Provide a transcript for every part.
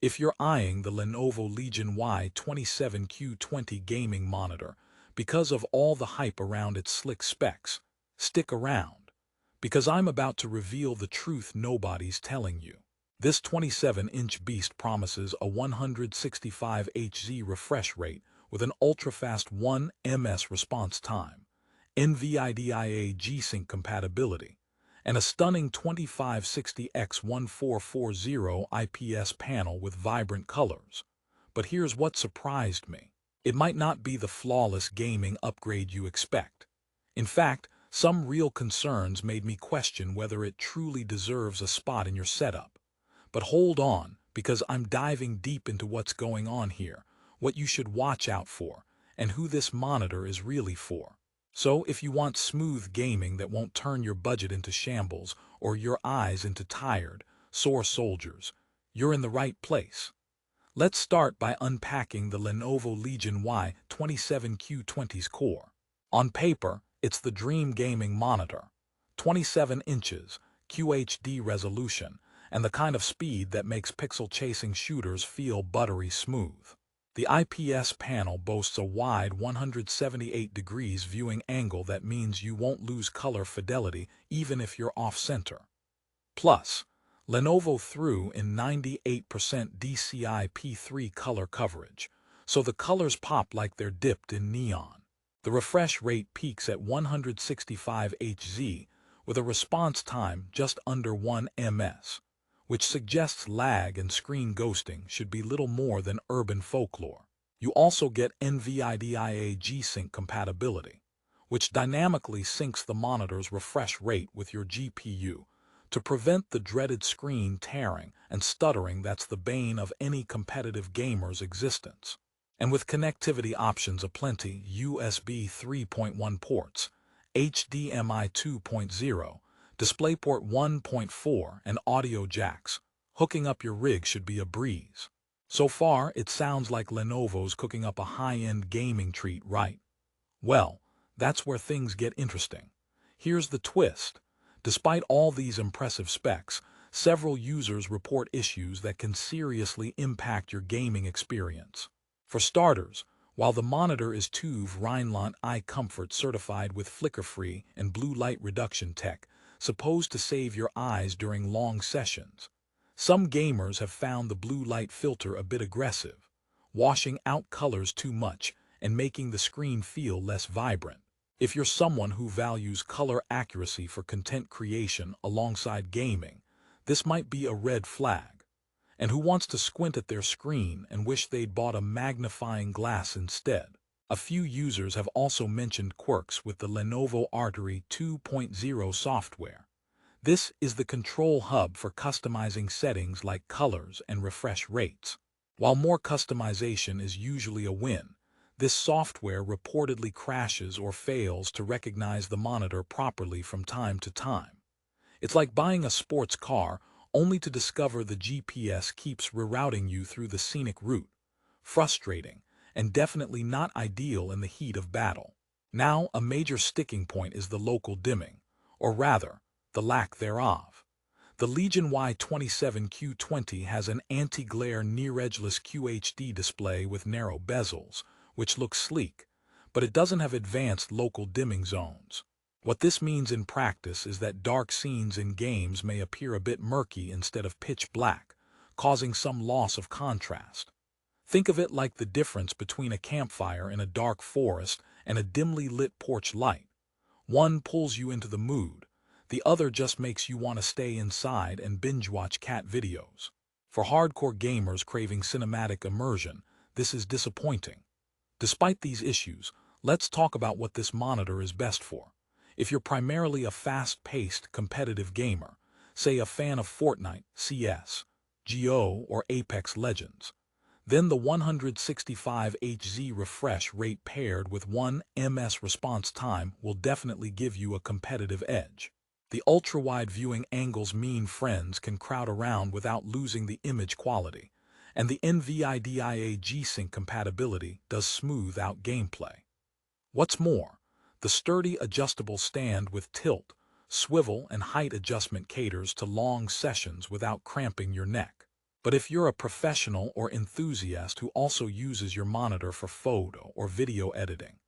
If you're eyeing the Lenovo Legion Y27q-20 gaming monitor because of all the hype around its slick specs, stick around, because I'm about to reveal the truth nobody's telling you. This 27-inch beast promises a 165 Hz refresh rate with an ultra-fast 1 ms response time, NVIDIA G-SYNC compatibility, and a stunning 2560x1440 IPS panel with vibrant colors. But here's what surprised me. It might not be the flawless gaming upgrade you expect. In fact, some real concerns made me question whether it truly deserves a spot in your setup. But hold on, because I'm diving deep into what's going on here, what you should watch out for, and who this monitor is really for. So if you want smooth gaming that won't turn your budget into shambles or your eyes into tired, sore soldiers, you're in the right place. Let's start by unpacking the Lenovo Legion Y27q-20's core. On paper, it's the dream gaming monitor. 27 inches, QHD resolution, and the kind of speed that makes pixel-chasing shooters feel buttery smooth. The IPS panel boasts a wide 178 degrees viewing angle that means you won't lose color fidelity even if you're off-center. Plus, Lenovo threw in 98% DCI-P3 color coverage, so the colors pop like they're dipped in neon. The refresh rate peaks at 165 Hz with a response time just under 1 ms, which suggests lag and screen ghosting should be little more than urban folklore. You also get NVIDIA G-SYNC compatibility, which dynamically syncs the monitor's refresh rate with your GPU to prevent the dreaded screen tearing and stuttering that's the bane of any competitive gamer's existence. And with connectivity options aplenty, USB 3.1 ports, HDMI 2.0, DisplayPort 1.4, and audio jacks, hooking up your rig should be a breeze. So far, it sounds like Lenovo's cooking up a high-end gaming treat, right? Well, that's where things get interesting. Here's the twist. Despite all these impressive specs, several users report issues that can seriously impact your gaming experience. For starters, while the monitor is TÜV Rheinland Eye Comfort certified with flicker-free and blue light reduction tech, supposed to save your eyes during long sessions, some gamers have found the blue light filter a bit aggressive, washing out colors too much and making the screen feel less vibrant. If you're someone who values color accuracy for content creation alongside gaming, this might be a red flag. And who wants to squint at their screen and wish they'd bought a magnifying glass instead? A few users have also mentioned quirks with the Lenovo Artery 2.0 software. This is the control hub for customizing settings like colors and refresh rates. While more customization is usually a win, this software reportedly crashes or fails to recognize the monitor properly from time to time. It's like buying a sports car only to discover the GPS keeps rerouting you through the scenic route. Frustrating, and definitely not ideal in the heat of battle. Now, a major sticking point is the local dimming, or rather, the lack thereof. The Legion Y27q-20 has an anti-glare near-edgeless QHD display with narrow bezels, which looks sleek, but it doesn't have advanced local dimming zones. What this means in practice is that dark scenes in games may appear a bit murky instead of pitch black, causing some loss of contrast. Think of it like the difference between a campfire in a dark forest and a dimly lit porch light. One pulls you into the mood, the other just makes you want to stay inside and binge-watch cat videos. For hardcore gamers craving cinematic immersion, this is disappointing. Despite these issues, let's talk about what this monitor is best for. If you're primarily a fast-paced, competitive gamer, say a fan of Fortnite, CS, GO, or Apex Legends, then the 165 Hz refresh rate paired with 1 ms response time will definitely give you a competitive edge. The ultra-wide viewing angles mean friends can crowd around without losing the image quality, and the NVIDIA G-SYNC compatibility does smooth out gameplay. What's more, the sturdy adjustable stand with tilt, swivel, and height adjustment caters to long sessions without cramping your neck. But if you're a professional or enthusiast who also uses your monitor for photo or video editing,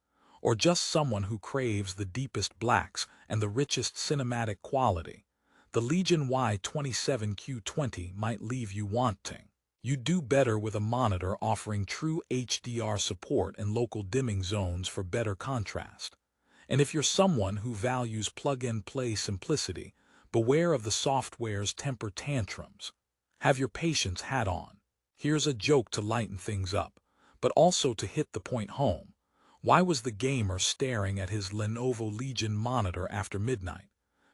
or just someone who craves the deepest blacks and the richest cinematic quality, the Legion Y27q-20 might leave you wanting. You do better with a monitor offering true HDR support and local dimming zones for better contrast. And if you're someone who values plug-and-play simplicity, beware of the software's temper tantrums. Have your patience hat on. Here's a joke to lighten things up, but also to hit the point home. Why was the gamer staring at his Lenovo Legion monitor after midnight?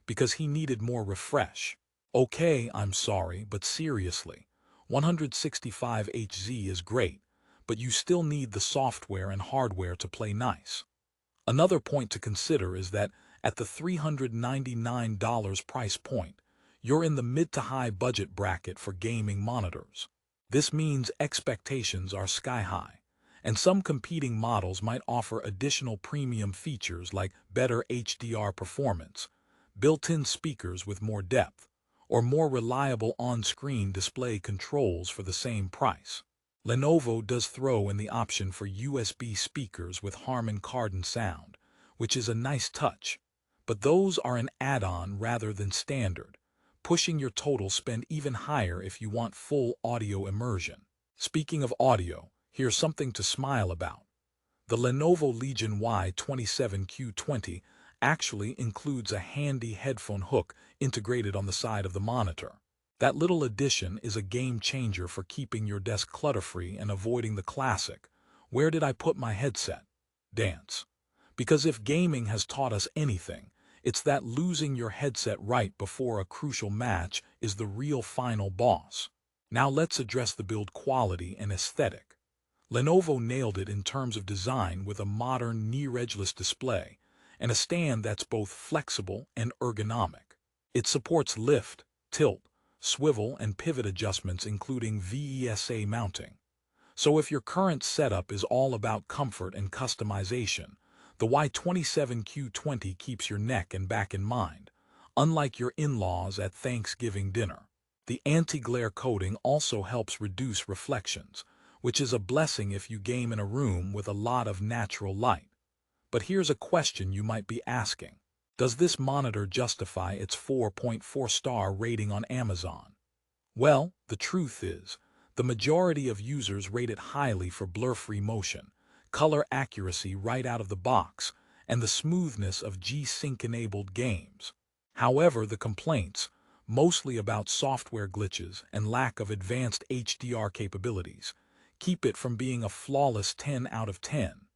Because he needed more refresh. Okay, I'm sorry, but seriously, 165Hz is great, but you still need the software and hardware to play nice. Another point to consider is that at the $399 price point, you're in the mid to high budget bracket for gaming monitors. This means expectations are sky high, and some competing models might offer additional premium features like better HDR performance, built-in speakers with more depth, or more reliable on-screen display controls for the same price. Lenovo does throw in the option for USB speakers with Harman Kardon sound, which is a nice touch, but those are an add-on rather than standard, pushing your total spend even higher if you want full audio immersion. Speaking of audio, here's something to smile about. The Lenovo Legion Y27q-20 actually includes a handy headphone hook integrated on the side of the monitor. That little addition is a game changer for keeping your desk clutter-free and avoiding the classic, "Where did I put my headset?" dance. Because if gaming has taught us anything, it's that losing your headset right before a crucial match is the real final boss. Now let's address the build quality and aesthetic. Lenovo nailed it in terms of design with a modern near-edgeless display and a stand that's both flexible and ergonomic. It supports lift, tilt, swivel, and pivot adjustments including VESA mounting. So if your current setup is all about comfort and customization, the Y27q-20 keeps your neck and back in mind, unlike your in-laws at Thanksgiving dinner. The anti-glare coating also helps reduce reflections, which is a blessing if you game in a room with a lot of natural light. But here's a question you might be asking. Does this monitor justify its 4.4-star rating on Amazon? Well, the truth is, the majority of users rate it highly for blur-free motion, color accuracy right out of the box, and the smoothness of G-SYNC-enabled games. However, the complaints, mostly about software glitches and lack of advanced HDR capabilities, keep it from being a flawless 10 out of 10.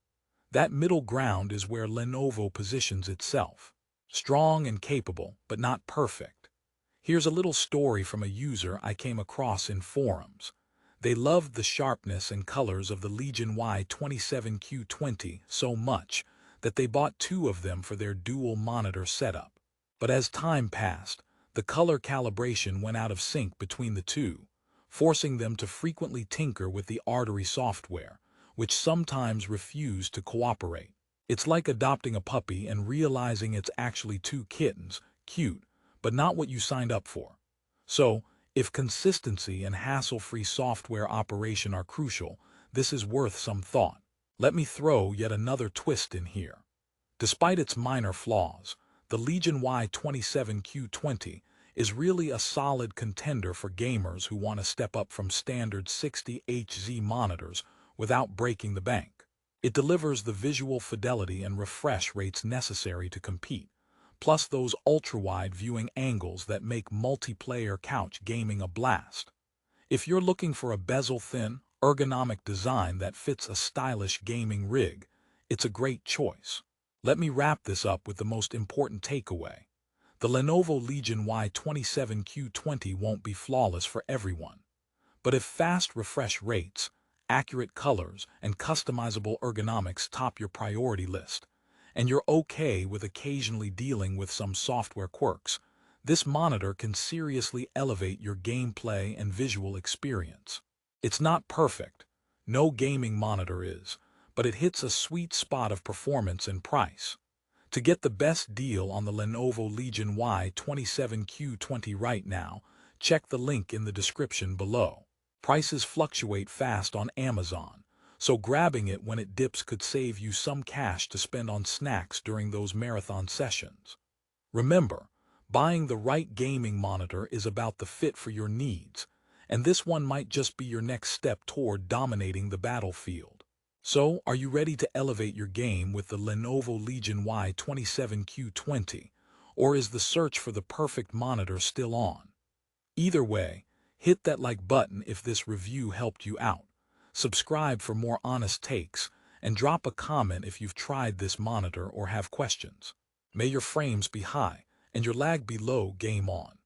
That middle ground is where Lenovo positions itself. Strong and capable, but not perfect. Here's a little story from a user I came across in forums. They loved the sharpness and colors of the Legion Y27q-20 so much that they bought 2 of them for their dual monitor setup. But as time passed, the color calibration went out of sync between the two, forcing them to frequently tinker with the Artery software, which sometimes refused to cooperate. It's like adopting a puppy and realizing it's actually 2 kittens, cute, but not what you signed up for. So, if consistency and hassle-free software operation are crucial, this is worth some thought. Let me throw yet another twist in here. Despite its minor flaws, the Legion Y27q-20 is really a solid contender for gamers who want to step up from standard 60Hz monitors without breaking the bank. It delivers the visual fidelity and refresh rates necessary to compete, plus those ultra-wide viewing angles that make multiplayer couch gaming a blast. If you're looking for a bezel-thin, ergonomic design that fits a stylish gaming rig, it's a great choice. Let me wrap this up with the most important takeaway. The Lenovo Legion Y27q-20 won't be flawless for everyone. But if fast refresh rates, accurate colors, and customizable ergonomics top your priority list, and you're okay with occasionally dealing with some software quirks, this monitor can seriously elevate your gameplay and visual experience. It's not perfect, no gaming monitor is, but it hits a sweet spot of performance and price. To get the best deal on the Lenovo Legion Y27q-20 right now, check the link in the description below. Prices fluctuate fast on Amazon, so grabbing it when it dips could save you some cash to spend on snacks during those marathon sessions. Remember, buying the right gaming monitor is about the fit for your needs, and this one might just be your next step toward dominating the battlefield. So, are you ready to elevate your game with the Lenovo Legion Y27q-20, or is the search for the perfect monitor still on? Either way, hit that like button if this review helped you out, subscribe for more honest takes, and drop a comment if you've tried this monitor or have questions. May your frames be high and your lag be low. Game on.